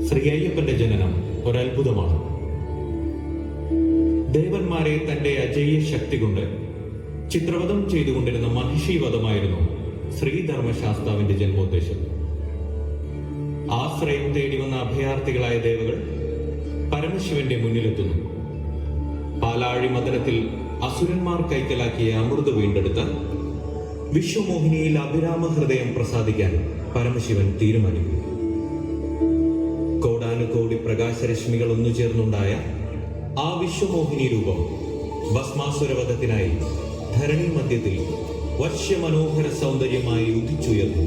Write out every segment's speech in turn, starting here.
ശ്രീ അയ്യപ്പന്റെ ജനനം ഒരത്ഭുതമാണ്. ദേവന്മാരെ തന്റെ അജയ്യ ശക്തി കൊണ്ട് ചിത്രവധം ചെയ്തുകൊണ്ടിരുന്ന മഹിഷീവധമായിരുന്നു ശ്രീധർമ്മശാസ്താവിന്റെ ജന്മോദ്ദേശം. ആശ്രയം തേടി വന്ന അഭയാർത്ഥികളായ ദേവകൾ പരമശിവന്റെ മുന്നിലെത്തുന്നു. പാലാഴി മദനത്തിൽ അസുരന്മാർ കൈക്കലാക്കിയ അമൃത് വീണ്ടെടുത്ത് വിശ്വമോഹിനിയിൽ അഭിരാമ ഹൃദയം പ്രസാദിക്കാൻ പരമശിവൻ തീരുമാനിക്കുന്നു. കോടാനുകോടി പ്രകാശരശ്മികൾ ഒന്നുചേർന്നുണ്ടായ ആ വിശ്വമോഹിനി രൂപം ഭസ്മാസുരവധത്തിനായി ധരണി മധ്യത്തിൽ വശ്യമനോഹര സൗന്ദര്യമായി ഉദിച്ചുയർന്നു.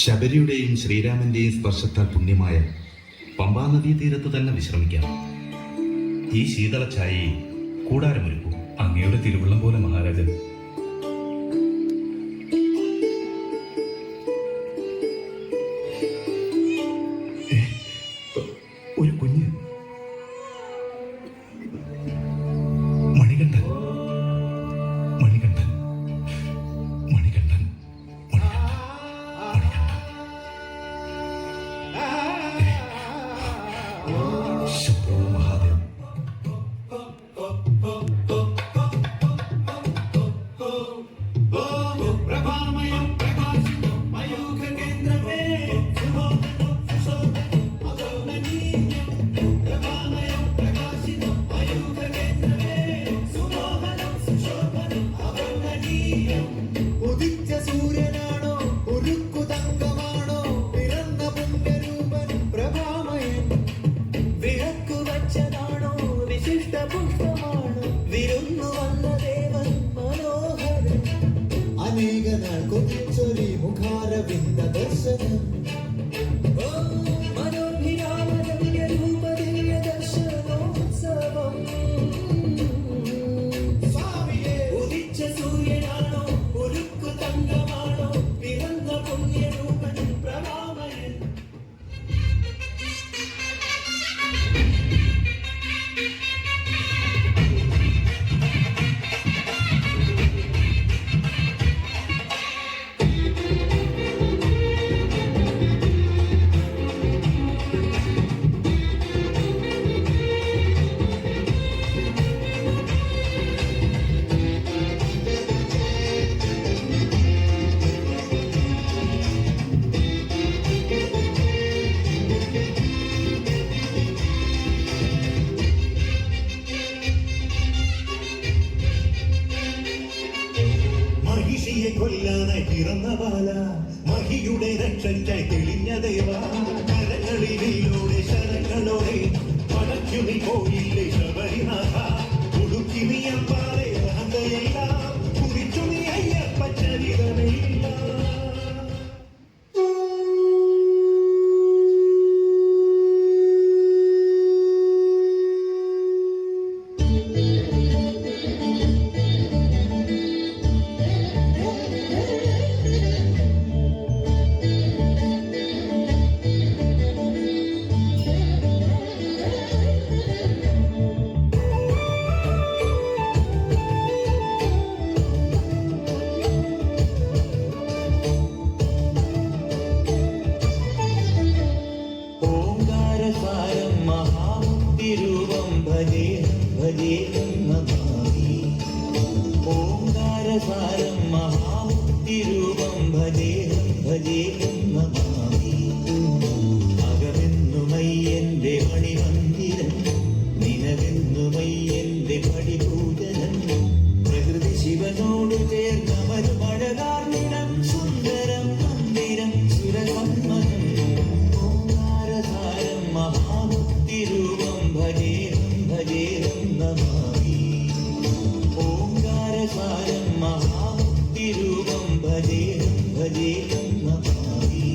ശബരിയുടെയും ശ്രീരാമന്റെയും സ്പർശത്താൽ പുണ്യമായ പമ്പാ നദീ തീരത്ത് തന്നെ വിശ്രമിക്കാം. ഈ ശീതള ഛായയിൽ കൂടാരമൊരുക്കൂ. അങ്ങയുടെ തിരുവുള്ളം പോലെ മഹാരാജൻ. ഒരു കുഞ്ഞ് മണികണ്ഠൻ മണികണ്ഠൻ മണികണ്ഠൻ ശംഭോ മഹാദേവ്. കൊല്ലാനായി പിറന്ന ബാല മഹിയുടെ രക്ഷയ്ക്കായി തെളിഞ്ഞ ദേവ കരങ്ങളിലൂടെ ശരങ്ങളോടെ പടയ്ക്കുനി പോയില്ലേ ശബരിനാഥ ഉടുക്കി നീ അമ്പാറെ അഹന്തയെല്ലാം കുറിച്ചു നീ അയ്യപ്പ ചരിതമില്ല. ഓംകാരസാരം മഹാമുക്തിരൂപം ഭജേഹം ഭജേഹം നമാമി. അകമെന്നുമയ്യന്റെ മണിമന്ദിരം, നിനവെന്നുമയ്യന്റെ പടിപൂജനം. പ്രകൃതി ശിവനോട് ചേർന്നവരു മഴകാർന്നിടം, സുന്ദരം മന്ദിരം സുരസമ്മതം. ഓംകാരസാരം മഹാമുക്തിരൂപം ഭജേഹം ഭജേഹം നമാമി. ഓംകാരസാരം മഹാമുക്തിരൂപം ഭജേഹം ഭജേഹം നമാമി.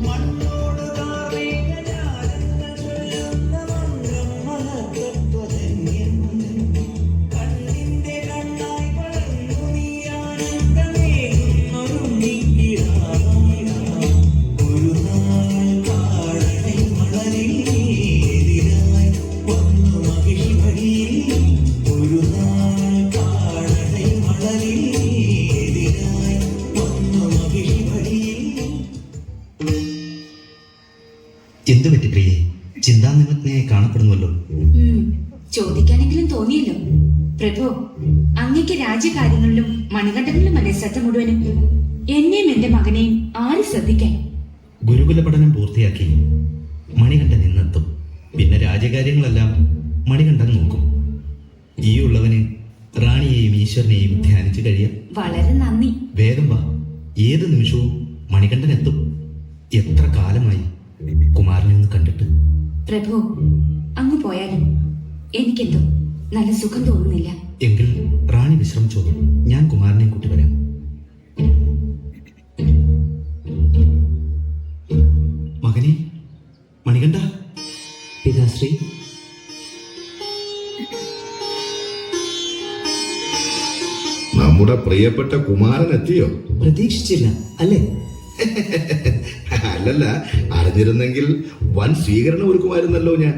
മണ്ണോട് കാർമേഘജാലങ്ങൾ ചൊല്ലുന്ന മന്ത്രം മഹത്തത്വധന്യം. കണ്ണിന്റെ കണ്ണായി വളർന്നു നീ ആനന്ദമേകുന്നൊരുണ്ണിക്കിടാവായി. ഒരു നാൾ കാടനെ മണലിൽ എതിരായി വന്നു മഹിഴ്വഴിയിൽ. ഒരു നാൾ കാടനെ മണലിൽ എതിരായി വന്നു മഹിഴ്വഴിയിൽ. എന്തു പറ്റി പ്രിയെ? ചിന്താനിമഗ്നയായി കാണപ്പെടുന്നുവല്ലോ. ചോദിക്കാനെങ്കിലും തോന്നിയല്ലോ. പ്രഭു, അങ്ങയ്ക്ക് രാജ്യകാര്യങ്ങളിലും മണികണ്ഠനിലുമല്ലേ ശ്രദ്ധ മുഴുവനും. എന്നെയും എന്റെ മകനെയും ആര് ശ്രദ്ധിക്കാൻ? ഗുരുകുല പഠനം പൂർത്തിയാക്കി മണികണ്ഠൻ ഇന്നെത്തും. പിന്നെ രാജകാര്യങ്ങളെല്ലാം മണികണ്ഠൻ നോക്കും. ഈ ഉള്ളവന് റാണിയെയും ഈശ്വരനെയും ധ്യാനിച്ചു കഴിയാം. വളരെ നന്ദി. വേഗം വാ, ഏത് നിമിഷവും മണികണ്ഠൻ എത്തും. എത്ര കാലമായി കുമാരനെ ഒന്ന് കണ്ടിട്ട്. പ്രഭു, അങ്ങ് പോയാലും എനിക്കെന്തോ നല്ല സുഖം തോന്നുന്നില്ല. എങ്കിൽ റാണി വിശ്രമിച്ചോളൂ, ഞാൻ കുമാരനെ കൂട്ടി വരാം. മകനെ, മണികണ്ഠ. പിതാശ്രീ. നമ്മുടെ പ്രിയപ്പെട്ട കുമാരൻ എത്തിയോ? പ്രതീക്ഷിച്ചില്ല അല്ലേ? അല്ലല്ല, അറിഞ്ഞിരുന്നെങ്കിൽ വൻ സ്വീകരണം ഒരുക്കുമായിരുന്നല്ലോ ഞാൻ.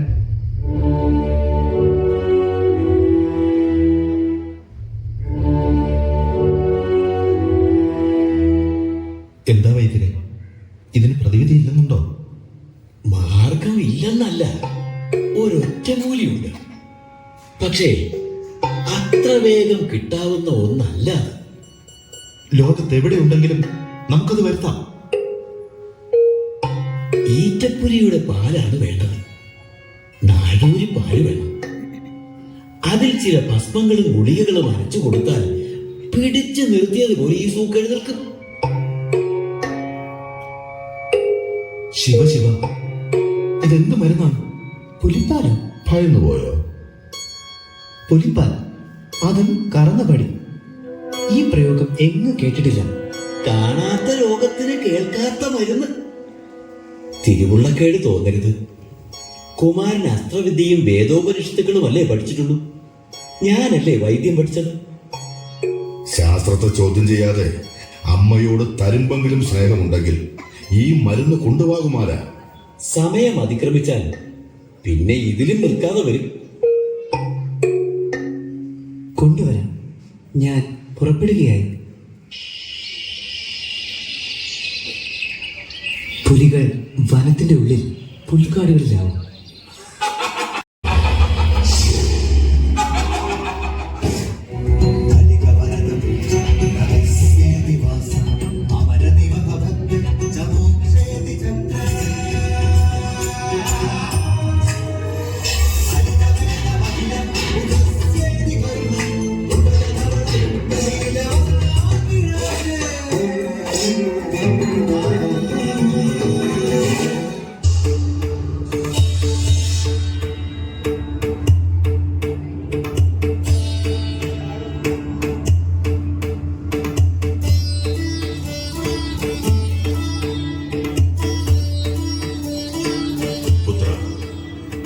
എന്താ വൈദ്യരെ, ഇതിന് പ്രതിവിധി ഇല്ലെന്നുണ്ടോ? മാർഗം ഇല്ലെന്നല്ല, ഒരൊറ്റമൂലിയുണ്ട്. പക്ഷേ അത്ര വേഗം കിട്ടാവുന്ന ഒന്നല്ല അത്. ലോകത്തെവിടെയുണ്ടെങ്കിലും നമുക്കത് വരുത്താം. ഈറ്റപ്പുലിയുടെ പാലാണ് വേണ്ടത്. നാഴൂരി പാല് വേണം. അതിൽ ചില ഭസ്മങ്ങളും ഗുളികകളും അരച്ചു കൊടുത്താൽ പിടിച്ചു നിർത്തിയതുപോലെ ഈ സൂക്കേട് നിൽക്കും. ശിവ ശിവ, ഇതെന്ത് മരുന്നാണ്? പുലിപ്പാലോ? ഭയന്നുപോയോ? പുലിപ്പാൽ, അതും കറന്ന പടി. ഈ പ്രയോഗം എങ്ങും കേട്ടിട്ടില്ല. കാണാത്ത രോഗത്തിന് കേൾക്കാത്ത മരുന്ന്. തിരുവുള്ളക്കേട് തോന്നരുത്. കുമാരൻ അസ്ത്രവിദ്യയും വേദോപനിഷത്തുക്കളും അല്ലേ പഠിച്ചിട്ടുള്ളൂ. ഞാനല്ലേ വൈദ്യം പഠിച്ചത്. ശാസ്ത്രത്തെ ചോദ്യം ചെയ്യാതെ അമ്മയോട് തരുമ്പെങ്കിലും സ്നേഹമുണ്ടെങ്കിൽ ഈ മരുന്ന് കൊണ്ടുപോകുമാരാ. സമയം അതിക്രമിച്ചാൽ പിന്നെ ഇതിലും നിൽക്കാതെ വരും. കൊണ്ടുവരാം, ഞാൻ പുറപ്പെടുകയായി. പുലികൾ വനത്തിന്റെ ഉള്ളിൽ പുൽക്കാടുകളിലാവും.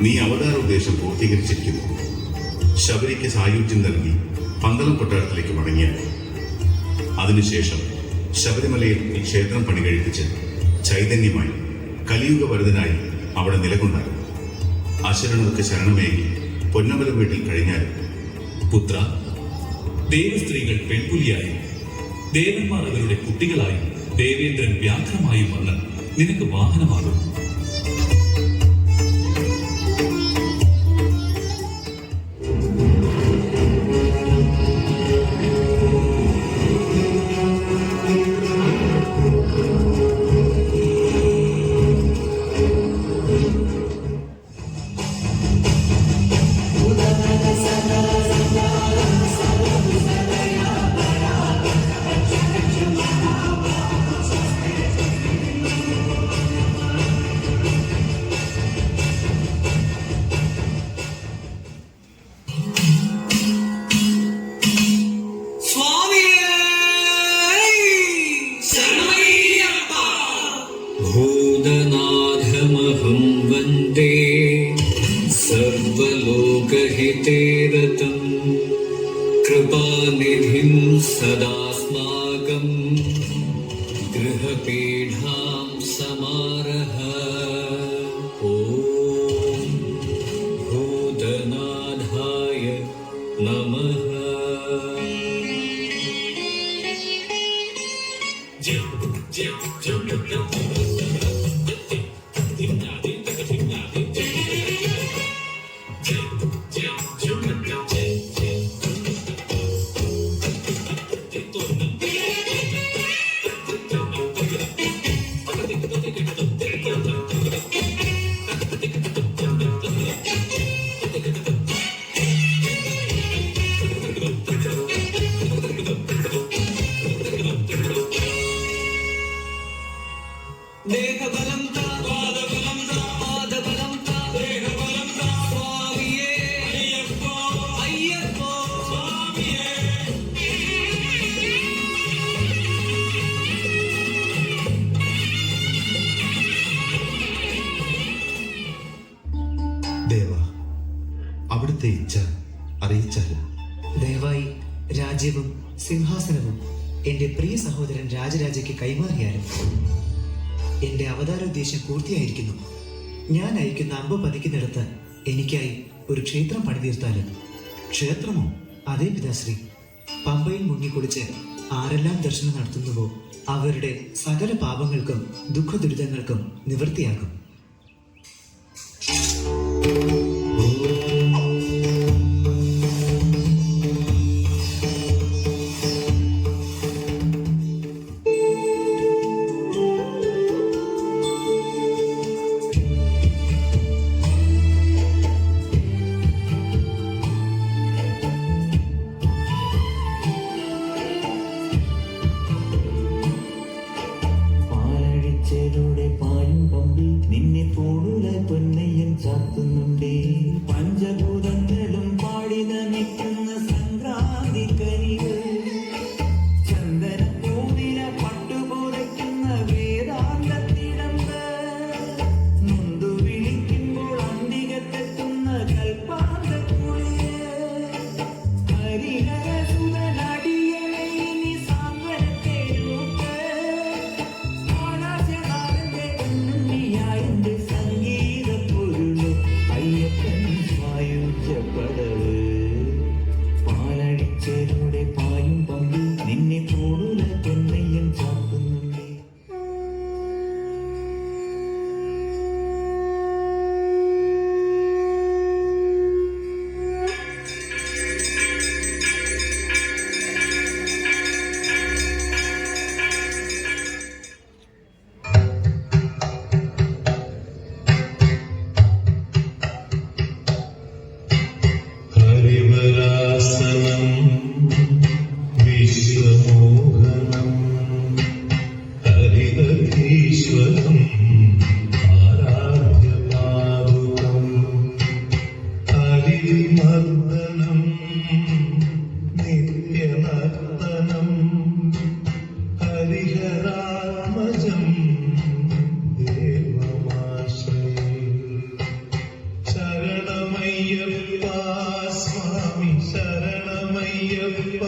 നീ അവതാര ഉദ്ദേശം പൂർത്തീകരിച്ചിരിക്കുന്നു. ശബരിക്ക് സായുജ്യം നൽകി പന്തളം കൊട്ടാരത്തിലേക്ക് മടങ്ങിയാൽ അതിനുശേഷം ശബരിമലയിൽ ഈ ക്ഷേത്രം പണികഴിപ്പിച്ച് ചൈതന്യമായി കലിയുഗവരതനായി അവിടെ നിലകൊണ്ടാകും. അശരണർക്ക് ശരണമേകി പൊന്നമ്പലം വീട്ടിൽ കഴിഞ്ഞാലും പുത്ര, ദേവസ്ത്രീകൾ പെൺപുലിയായും ദേവന്മാർ അവരുടെ കുട്ടികളായും ദേവേന്ദ്രൻ വ്യാഘ്രമായും വന്ന് നിനക്ക് വാഹനമാകും. ഭൂതനാഥമഹം വന്ദേ സർവലോകഹിതേ രതം കൃപാനിധിം സദാസ്മാകം ഗൃഹപീഠാം സമാരഹ. ഓം ഭൂതനാഥായ നമഃ. ദേഹബലം താ, പാദബലം താ, പാദബലം താ, ദേഹബലം താ, സ്വാമിയേ അയ്യപ്പോ, അയ്യപ്പോ സ്വാമിയേ. ദേവ, അവിടുത്തെ ഇച്ഛ അറിയിച്ചാലും ദയവായി രാജ്യവും സിംഹാസനവും എന്റെ പ്രിയ സഹോദരൻ രാജരാജയ്ക്ക് കൈമാറിയാലും. എന്റെ അവതാരോദ്ദേശം പൂർത്തിയായിരിക്കുന്നു. ഞാൻ അയക്കുന്ന അമ്പ് പതിക്കുന്നിടത്ത് എനിക്കായി ഒരു ക്ഷേത്രം പണിതീർത്താലും. ക്ഷേത്രമോ? അതേ പിതാശ്രീ. പമ്പയിൽ മുങ്ങിക്കുളിച്ച് ആരെല്ലാം ദർശനം നടത്തുന്നുവോ അവരുടെ സകല പാപങ്ങൾക്കും ദുഃഖദുരിതങ്ങൾക്കും നിവൃത്തിയാകും. പാലഴിച്ചേരുടെ പായും പമ്പി നിന്നെ പോടുല പൊന്നയ്യൻ ചാത്തുന്നുണ്ടേ. പഞ്ചഭൂതങ്ങളും പാടി നമിക്കുന്ന സംക്രാന്തി കരികൾ, ചന്ദന പൂവില പട്ടുപോലയ്ക്കുന്ന വേദാന്തത്തിടമ്പ്, നൊന്തു വിളിക്കുമ്പോൾ അന്തികത്തെത്തുന്ന കൽപ്പാന്ത കുളിര്, ഹരിഹര സുതനടിയനെ ഇനി സാന്ത്വനത്തെ നോക്ക്. സംഗീത പൊരുള് അയ്യപ്പൻ വായുജപടവ്. പാലഴിച്ചേരുടെ പായും പമ്പി നിന്നെ പോടുല പൊന്നയ്യൻ ചാത്തുന്നുണ്ടേ. ഹരിവരാസനം വിശ്വമോഹനം ഹരിഹരീശ്വരം ആരാധ്യമാരുതം ഹരിമർദ്ദനം നിത്യനർത്തനം ഹരിഹരാത്മജം ദേവമാശ്രയേ. ശരണമയ്യപ്പ സ്വാമി ശരണമയ്യപ്പ.